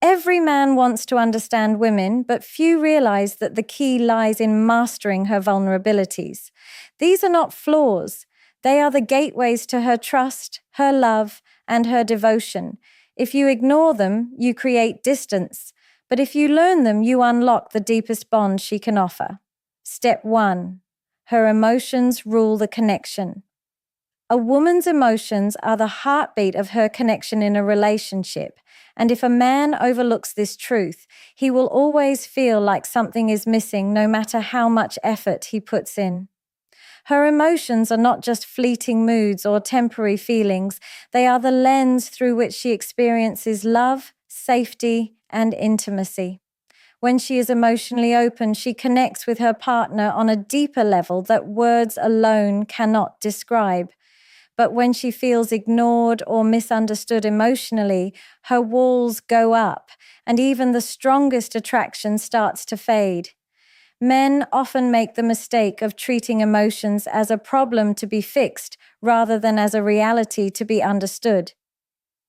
Every man wants to understand women, but few realize that the key lies in mastering her vulnerabilities. These are not flaws. They are the gateways to her trust, her love, and her devotion. If you ignore them, you create distance. But if you learn them, you unlock the deepest bond she can offer. Step 1. Her emotions rule the connection. A woman's emotions are the heartbeat of her connection in a relationship, and if a man overlooks this truth, he will always feel like something is missing no matter how much effort he puts in. Her emotions are not just fleeting moods or temporary feelings, they are the lens through which she experiences love, safety, and intimacy. When she is emotionally open, she connects with her partner on a deeper level that words alone cannot describe. But when she feels ignored or misunderstood emotionally, her walls go up, and even the strongest attraction starts to fade. Men often make the mistake of treating emotions as a problem to be fixed rather than as a reality to be understood.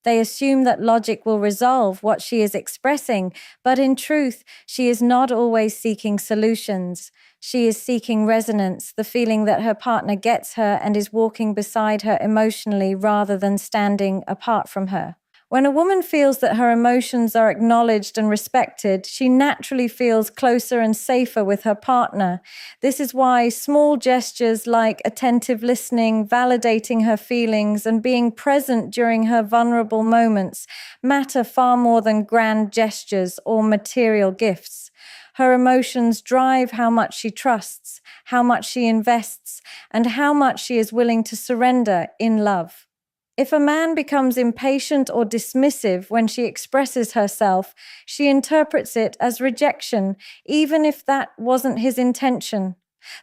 They assume that logic will resolve what she is expressing, but in truth, she is not always seeking solutions. She is seeking resonance, the feeling that her partner gets her and is walking beside her emotionally rather than standing apart from her. When a woman feels that her emotions are acknowledged and respected, she naturally feels closer and safer with her partner. This is why small gestures like attentive listening, validating her feelings, and being present during her vulnerable moments matter far more than grand gestures or material gifts. Her emotions drive how much she trusts, how much she invests, and how much she is willing to surrender in love. If a man becomes impatient or dismissive when she expresses herself, she interprets it as rejection, even if that wasn't his intention.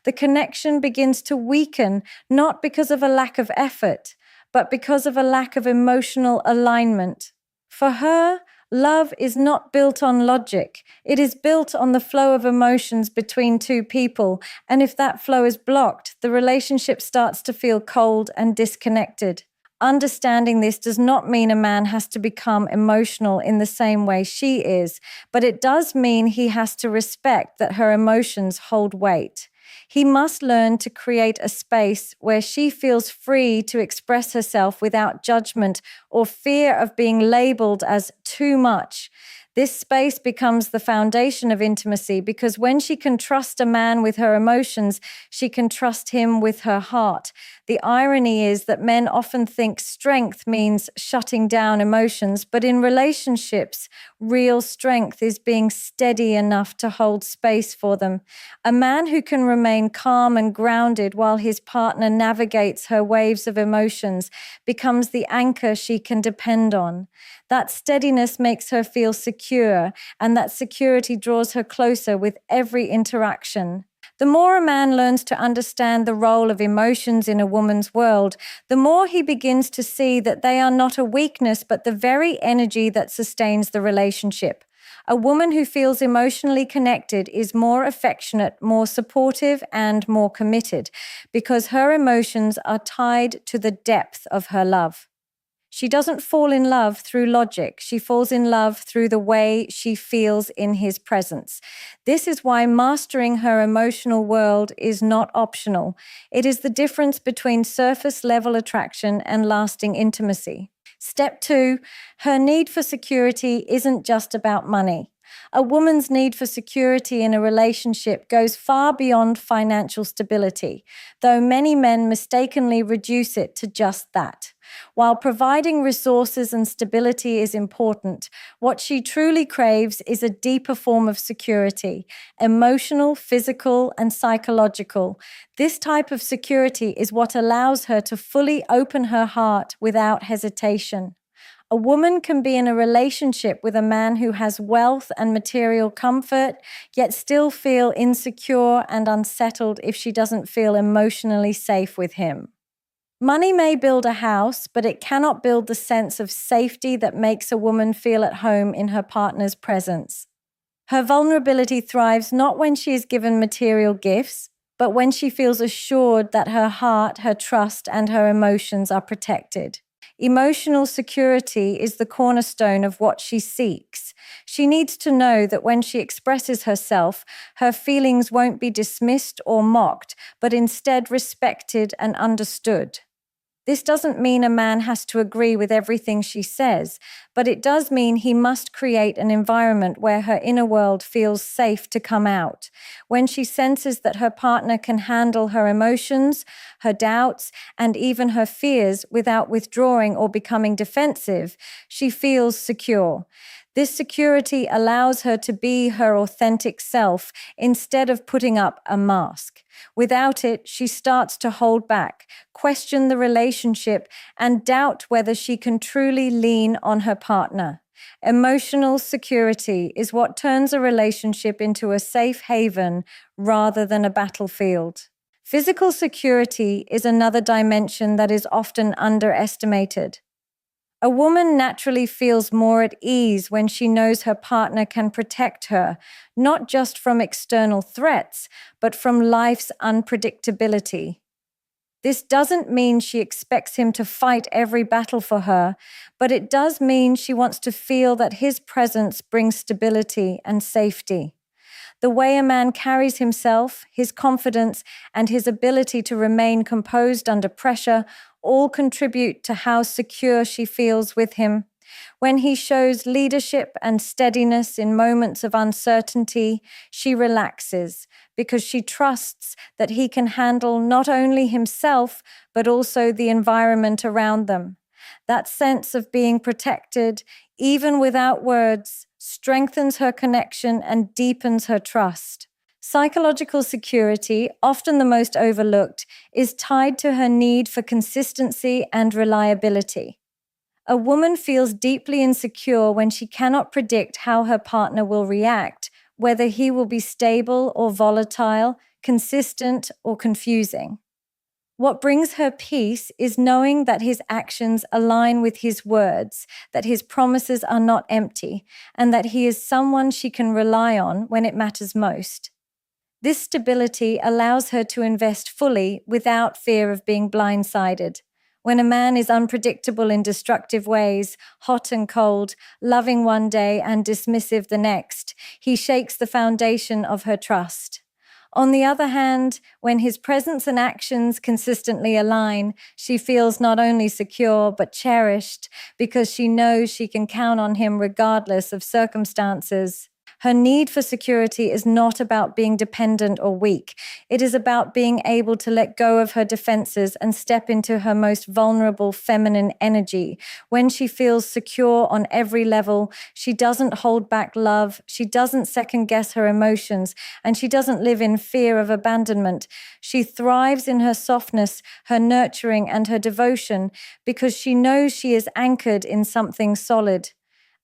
The connection begins to weaken, not because of a lack of effort, but because of a lack of emotional alignment. For her, love is not built on logic. It is built on the flow of emotions between two people, and if that flow is blocked, the relationship starts to feel cold and disconnected. Understanding this does not mean a man has to become emotional in the same way she is, but it does mean he has to respect that her emotions hold weight. He must learn to create a space where she feels free to express herself without judgment or fear of being labeled as too much. This space becomes the foundation of intimacy because when she can trust a man with her emotions, she can trust him with her heart. The irony is that men often think strength means shutting down emotions, but in relationships, real strength is being steady enough to hold space for them. A man who can remain calm and grounded while his partner navigates her waves of emotions becomes the anchor she can depend on. That steadiness makes her feel secure, and that security draws her closer with every interaction. The more a man learns to understand the role of emotions in a woman's world, the more he begins to see that they are not a weakness, but the very energy that sustains the relationship. A woman who feels emotionally connected is more affectionate, more supportive, and more committed because her emotions are tied to the depth of her love. She doesn't fall in love through logic. She falls in love through the way she feels in his presence. This is why mastering her emotional world is not optional. It is the difference between surface-level attraction and lasting intimacy. Step 2, her need for security isn't just about money. A woman's need for security in a relationship goes far beyond financial stability, though many men mistakenly reduce it to just that. While providing resources and stability is important, what she truly craves is a deeper form of security, emotional, physical, and psychological. This type of security is what allows her to fully open her heart without hesitation. A woman can be in a relationship with a man who has wealth and material comfort, yet still feel insecure and unsettled if she doesn't feel emotionally safe with him. Money may build a house, but it cannot build the sense of safety that makes a woman feel at home in her partner's presence. Her vulnerability thrives not when she is given material gifts, but when she feels assured that her heart, her trust, and her emotions are protected. Emotional security is the cornerstone of what she seeks. She needs to know that when she expresses herself, her feelings won't be dismissed or mocked, but instead respected and understood. This doesn't mean a man has to agree with everything she says, but it does mean he must create an environment where her inner world feels safe to come out. When she senses that her partner can handle her emotions, her doubts, and even her fears without withdrawing or becoming defensive, she feels secure. This security allows her to be her authentic self instead of putting up a mask. Without it, she starts to hold back, question the relationship, and doubt whether she can truly lean on her partner. Emotional security is what turns a relationship into a safe haven rather than a battlefield. Physical security is another dimension that is often underestimated. A woman naturally feels more at ease when she knows her partner can protect her, not just from external threats, but from life's unpredictability. This doesn't mean she expects him to fight every battle for her, but it does mean she wants to feel that his presence brings stability and safety. The way a man carries himself, his confidence, and his ability to remain composed under pressure all contribute to how secure she feels with him. When he shows leadership and steadiness in moments of uncertainty, she relaxes because she trusts that he can handle not only himself, but also the environment around them. That sense of being protected, even without words, strengthens her connection and deepens her trust. Psychological security, often the most overlooked, is tied to her need for consistency and reliability. A woman feels deeply insecure when she cannot predict how her partner will react, whether he will be stable or volatile, consistent or confusing. What brings her peace is knowing that his actions align with his words, that his promises are not empty, and that he is someone she can rely on when it matters most. This stability allows her to invest fully without fear of being blindsided. When a man is unpredictable in destructive ways, hot and cold, loving one day and dismissive the next, he shakes the foundation of her trust. On the other hand, when his presence and actions consistently align, she feels not only secure but cherished because she knows she can count on him regardless of circumstances. Her need for security is not about being dependent or weak. It is about being able to let go of her defenses and step into her most vulnerable feminine energy. When she feels secure on every level, she doesn't hold back love, she doesn't second guess her emotions, and she doesn't live in fear of abandonment. She thrives in her softness, her nurturing, and her devotion because she knows she is anchored in something solid.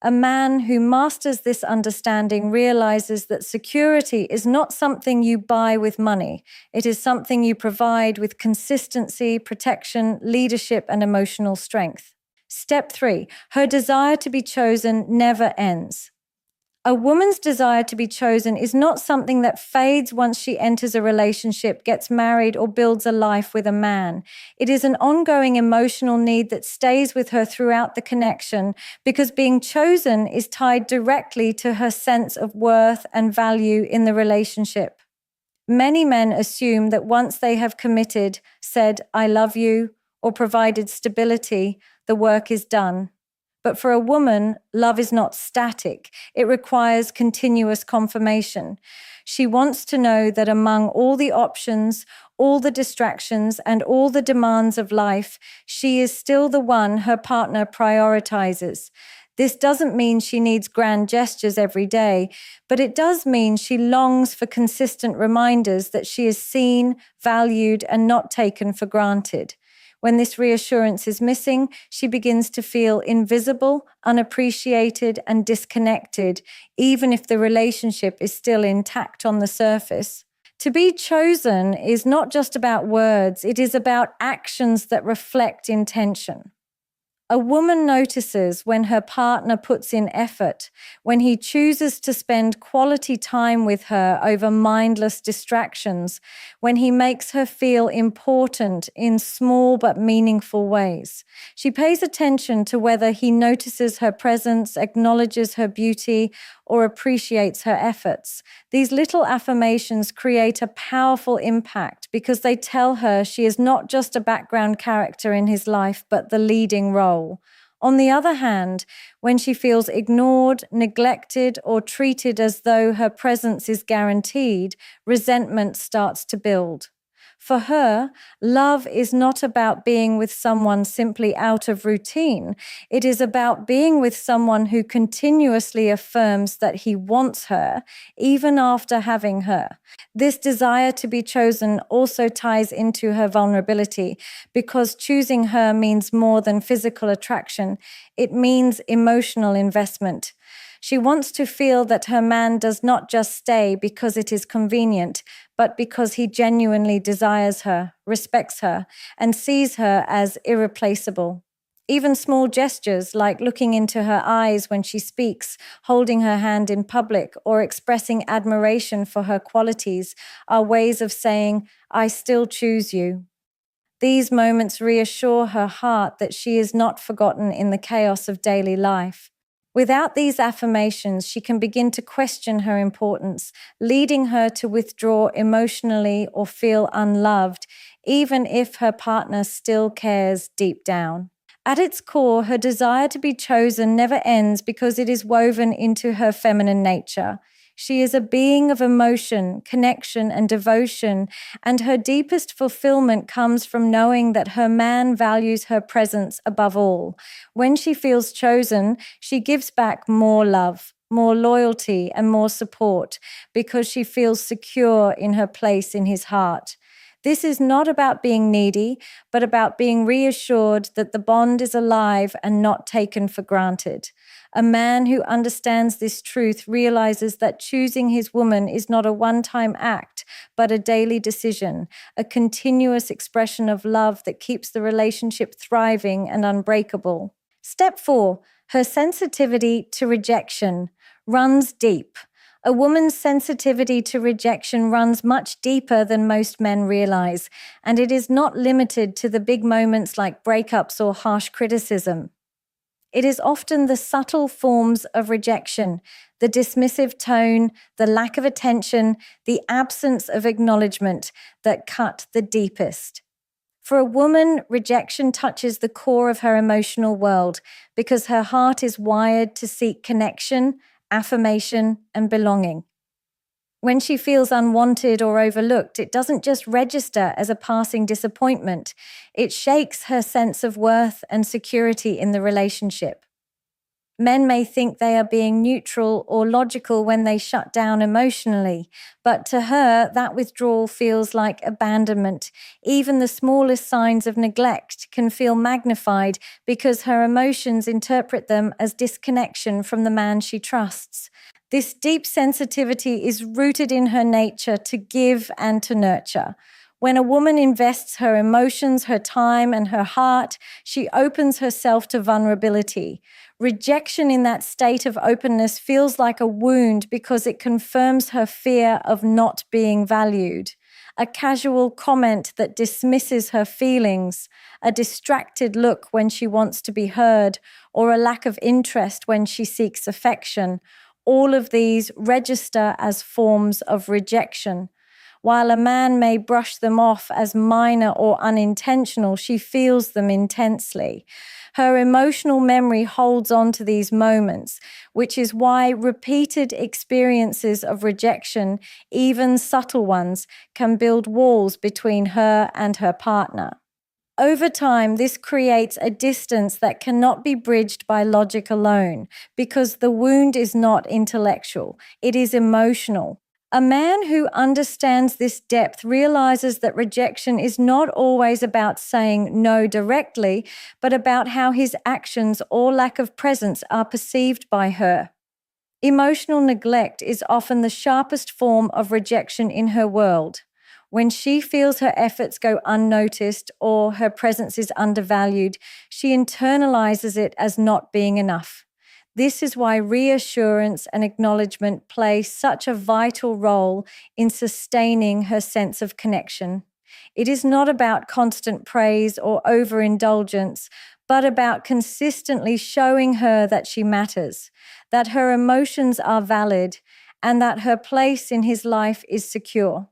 A man who masters this understanding realizes that security is not something you buy with money. It is something you provide with consistency, protection, leadership, and emotional strength. Step 3, her desire to be chosen never ends. A woman's desire to be chosen is not something that fades once she enters a relationship, gets married, or builds a life with a man. It is an ongoing emotional need that stays with her throughout the connection because being chosen is tied directly to her sense of worth and value in the relationship. Many men assume that once they have committed, said, "I love you," or provided stability, the work is done. But for a woman, love is not static. It requires continuous confirmation. She wants to know that among all the options, all the distractions, and all the demands of life, she is still the one her partner prioritizes. This doesn't mean she needs grand gestures every day, but it does mean she longs for consistent reminders that she is seen, valued, and not taken for granted. When this reassurance is missing, she begins to feel invisible, unappreciated, and disconnected, even if the relationship is still intact on the surface. To be chosen is not just about words, it is about actions that reflect intention. A woman notices when her partner puts in effort, when he chooses to spend quality time with her over mindless distractions, when he makes her feel important in small but meaningful ways. She pays attention to whether he notices her presence, acknowledges her beauty, or appreciates her efforts. These little affirmations create a powerful impact because they tell her she is not just a background character in his life, but the leading role. On the other hand, when she feels ignored, neglected, or treated as though her presence is guaranteed, resentment starts to build. For her, love is not about being with someone simply out of routine. It is about being with someone who continuously affirms that he wants her, even after having her. This desire to be chosen also ties into her vulnerability because choosing her means more than physical attraction. It means emotional investment. She wants to feel that her man does not just stay because it is convenient, but because he genuinely desires her, respects her, and sees her as irreplaceable. Even small gestures like looking into her eyes when she speaks, holding her hand in public, or expressing admiration for her qualities are ways of saying, "I still choose you." These moments reassure her heart that she is not forgotten in the chaos of daily life. Without these affirmations, she can begin to question her importance, leading her to withdraw emotionally or feel unloved, even if her partner still cares deep down. At its core, her desire to be chosen never ends because it is woven into her feminine nature. She is a being of emotion, connection, and devotion, and her deepest fulfillment comes from knowing that her man values her presence above all. When she feels chosen, she gives back more love, more loyalty, and more support because she feels secure in her place in his heart. This is not about being needy, but about being reassured that the bond is alive and not taken for granted. A man who understands this truth realizes that choosing his woman is not a one-time act, but a daily decision, a continuous expression of love that keeps the relationship thriving and unbreakable. Step 4, her sensitivity to rejection runs deep. A woman's sensitivity to rejection runs much deeper than most men realize, and it is not limited to the big moments like breakups or harsh criticism. It is often the subtle forms of rejection, the dismissive tone, the lack of attention, the absence of acknowledgement that cut the deepest. For a woman, rejection touches the core of her emotional world because her heart is wired to seek connection, affirmation, and belonging. When she feels unwanted or overlooked, it doesn't just register as a passing disappointment. It shakes her sense of worth and security in the relationship. Men may think they are being neutral or logical when they shut down emotionally, but to her, that withdrawal feels like abandonment. Even the smallest signs of neglect can feel magnified because her emotions interpret them as disconnection from the man she trusts. This deep sensitivity is rooted in her nature to give and to nurture. When a woman invests her emotions, her time, and her heart, she opens herself to vulnerability. Rejection in that state of openness feels like a wound because it confirms her fear of not being valued. A casual comment that dismisses her feelings, a distracted look when she wants to be heard, or a lack of interest when she seeks affection. All of these register as forms of rejection. While a man may brush them off as minor or unintentional, she feels them intensely. Her emotional memory holds on to these moments, which is why repeated experiences of rejection, even subtle ones, can build walls between her and her partner. Over time, this creates a distance that cannot be bridged by logic alone, because the wound is not intellectual, it is emotional. A man who understands this depth realizes that rejection is not always about saying no directly, but about how his actions or lack of presence are perceived by her. Emotional neglect is often the sharpest form of rejection in her world. When she feels her efforts go unnoticed or her presence is undervalued, she internalizes it as not being enough. This is why reassurance and acknowledgement play such a vital role in sustaining her sense of connection. It is not about constant praise or overindulgence, but about consistently showing her that she matters, that her emotions are valid, and that her place in his life is secure.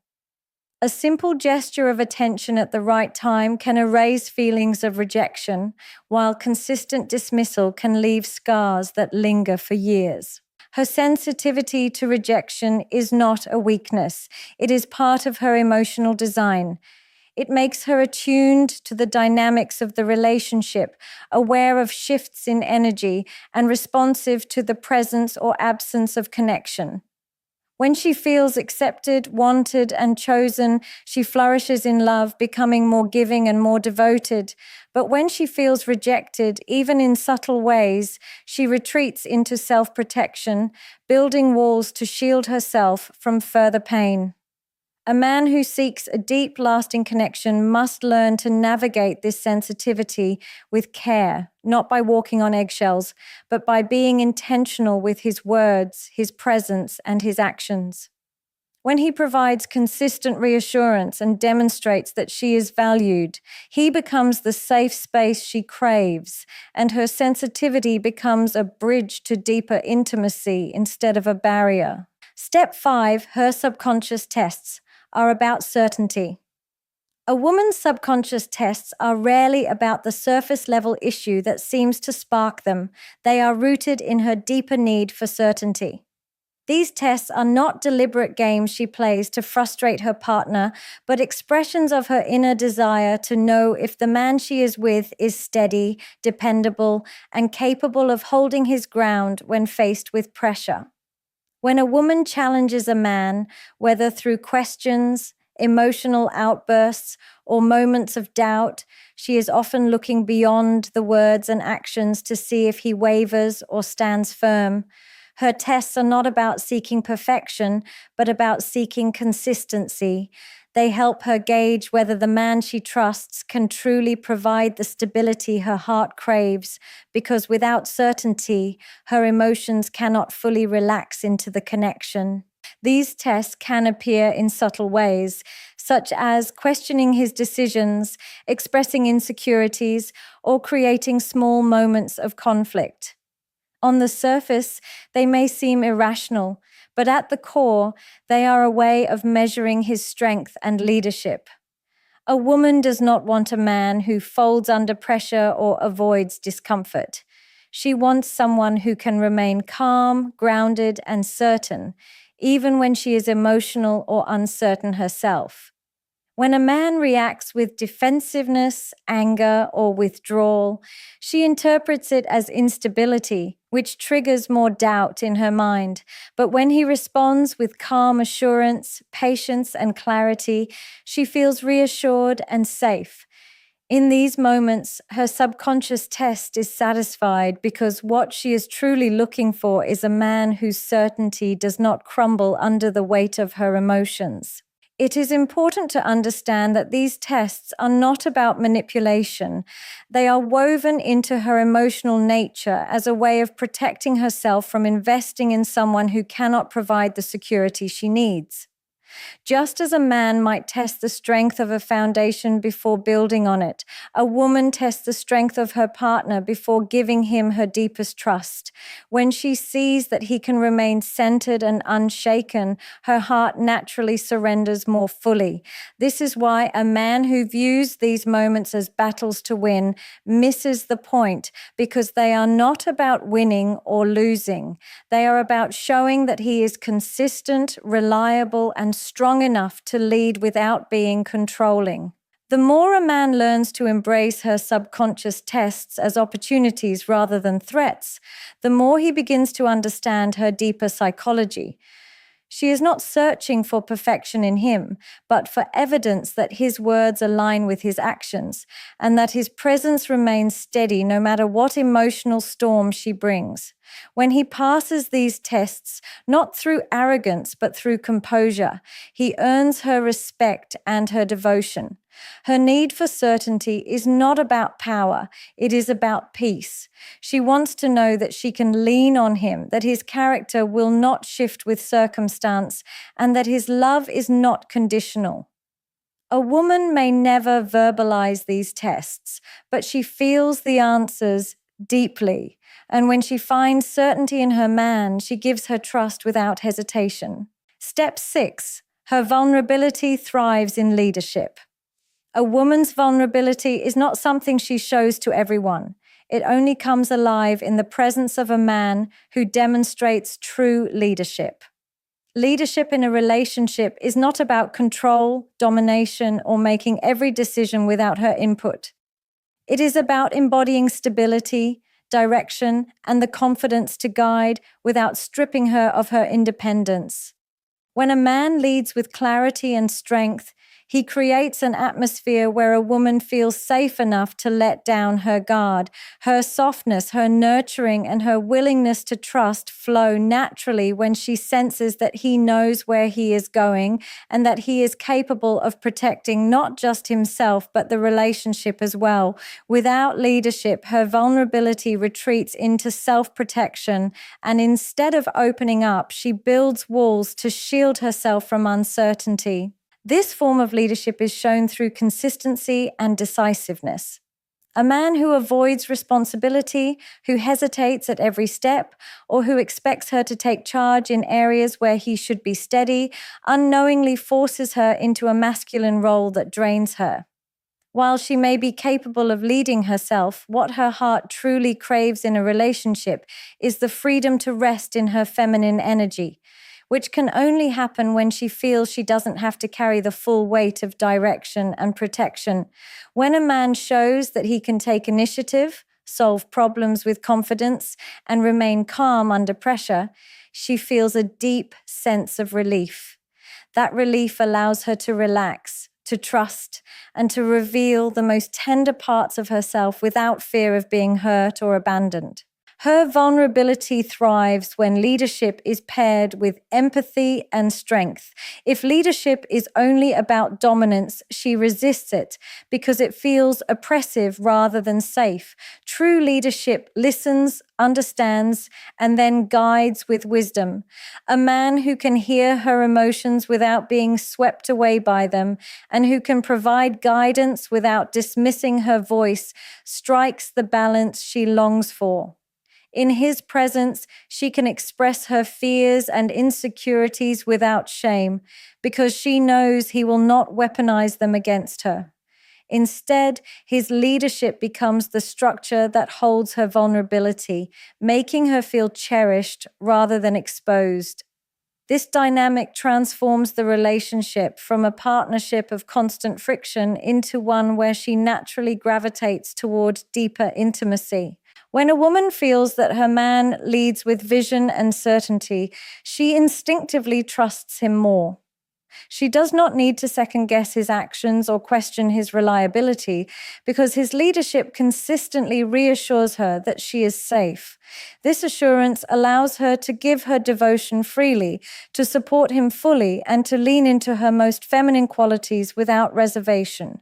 A simple gesture of attention at the right time can erase feelings of rejection, while consistent dismissal can leave scars that linger for years. Her sensitivity to rejection is not a weakness. It is part of her emotional design. It makes her attuned to the dynamics of the relationship, aware of shifts in energy, and responsive to the presence or absence of connection. When she feels accepted, wanted, and chosen, she flourishes in love, becoming more giving and more devoted. But when she feels rejected, even in subtle ways, she retreats into self-protection, building walls to shield herself from further pain. A man who seeks a deep, lasting connection must learn to navigate this sensitivity with care, not by walking on eggshells, but by being intentional with his words, his presence, and his actions. When he provides consistent reassurance and demonstrates that she is valued, he becomes the safe space she craves, and her sensitivity becomes a bridge to deeper intimacy instead of a barrier. Step 5, her subconscious tests, are about certainty. A woman's subconscious tests are rarely about the surface level issue that seems to spark them. They are rooted in her deeper need for certainty. These tests are not deliberate games she plays to frustrate her partner, but expressions of her inner desire to know if the man she is with is steady, dependable, and capable of holding his ground when faced with pressure. When a woman challenges a man, whether through questions, emotional outbursts, or moments of doubt, she is often looking beyond the words and actions to see if he wavers or stands firm. Her tests are not about seeking perfection, but about seeking consistency. They help her gauge whether the man she trusts can truly provide the stability her heart craves, because without certainty, her emotions cannot fully relax into the connection. These tests can appear in subtle ways, such as questioning his decisions, expressing insecurities, or creating small moments of conflict. On the surface, they may seem irrational, but at the core, they are a way of measuring his strength and leadership. A woman does not want a man who folds under pressure or avoids discomfort. She wants someone who can remain calm, grounded, and certain, even when she is emotional or uncertain herself. When a man reacts with defensiveness, anger, or withdrawal, she interprets it as instability, which triggers more doubt in her mind. But when he responds with calm assurance, patience, and clarity, she feels reassured and safe. In these moments, her subconscious test is satisfied because what she is truly looking for is a man whose certainty does not crumble under the weight of her emotions. It is important to understand that these tests are not about manipulation. They are woven into her emotional nature as a way of protecting herself from investing in someone who cannot provide the security she needs. Just as a man might test the strength of a foundation before building on it, a woman tests the strength of her partner before giving him her deepest trust. When she sees that he can remain centered and unshaken, her heart naturally surrenders more fully. This is why a man who views these moments as battles to win misses the point, because they are not about winning or losing. They are about showing that he is consistent, reliable, and strong enough to lead without being controlling. The more a man learns to embrace her subconscious tests as opportunities rather than threats, the more he begins to understand her deeper psychology. She is not searching for perfection in him, but for evidence that his words align with his actions, and that his presence remains steady no matter what emotional storm she brings. When he passes these tests, not through arrogance, but through composure, he earns her respect and her devotion. Her need for certainty is not about power, it is about peace. She wants to know that she can lean on him, that his character will not shift with circumstance, and that his love is not conditional. A woman may never verbalize these tests, but she feels the answers deeply. And when she finds certainty in her man, she gives her trust without hesitation. Step 6, her vulnerability thrives in leadership. A woman's vulnerability is not something she shows to everyone. It only comes alive in the presence of a man who demonstrates true leadership. Leadership in a relationship is not about control, domination, or making every decision without her input. It is about embodying stability, direction, and the confidence to guide without stripping her of her independence. When a man leads with clarity and strength, he creates an atmosphere where a woman feels safe enough to let down her guard. Her softness, her nurturing, and her willingness to trust flow naturally when she senses that he knows where he is going and that he is capable of protecting not just himself, but the relationship as well. Without leadership, her vulnerability retreats into self-protection, and instead of opening up, she builds walls to shield herself from uncertainty. This form of leadership is shown through consistency and decisiveness. A man who avoids responsibility, who hesitates at every step, or who expects her to take charge in areas where he should be steady, unknowingly forces her into a masculine role that drains her. While she may be capable of leading herself, what her heart truly craves in a relationship is the freedom to rest in her feminine energy, which can only happen when she feels she doesn't have to carry the full weight of direction and protection. When a man shows that he can take initiative, solve problems with confidence, and remain calm under pressure, she feels a deep sense of relief. That relief allows her to relax, to trust, and to reveal the most tender parts of herself without fear of being hurt or abandoned. Her vulnerability thrives when leadership is paired with empathy and strength. If leadership is only about dominance, she resists it because it feels oppressive rather than safe. True leadership listens, understands, and then guides with wisdom. A man who can hear her emotions without being swept away by them, and who can provide guidance without dismissing her voice, strikes the balance she longs for. In his presence, she can express her fears and insecurities without shame because she knows he will not weaponize them against her. Instead, his leadership becomes the structure that holds her vulnerability, making her feel cherished rather than exposed. This dynamic transforms the relationship from a partnership of constant friction into one where she naturally gravitates toward deeper intimacy. When a woman feels that her man leads with vision and certainty, she instinctively trusts him more. She does not need to second-guess his actions or question his reliability because his leadership consistently reassures her that she is safe. This assurance allows her to give her devotion freely, to support him fully, and to lean into her most feminine qualities without reservation.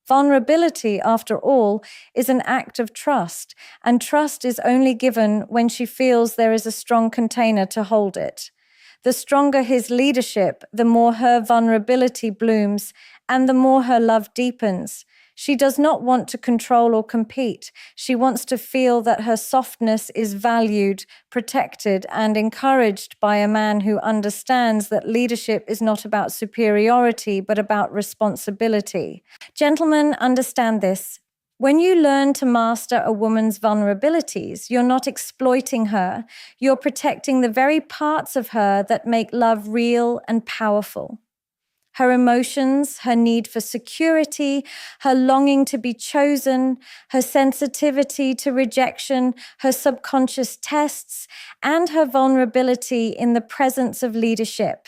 Vulnerability, after all, is an act of trust, and trust is only given when she feels there is a strong container to hold it. The stronger his leadership, the more her vulnerability blooms, and the more her love deepens. She does not want to control or compete. She wants to feel that her softness is valued, protected, and encouraged by a man who understands that leadership is not about superiority, but about responsibility. Gentlemen, understand this. When you learn to master a woman's vulnerabilities, you're not exploiting her. You're protecting the very parts of her that make love real and powerful. Her emotions, her need for security, her longing to be chosen, her sensitivity to rejection, her subconscious tests, and her vulnerability in the presence of leadership.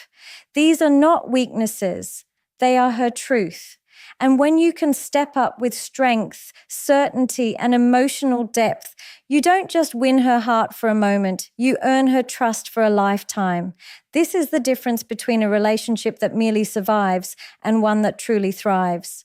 These are not weaknesses. They are her truth. And when you can step up with strength, certainty, and emotional depth, you don't just win her heart for a moment, you earn her trust for a lifetime. This is the difference between a relationship that merely survives and one that truly thrives.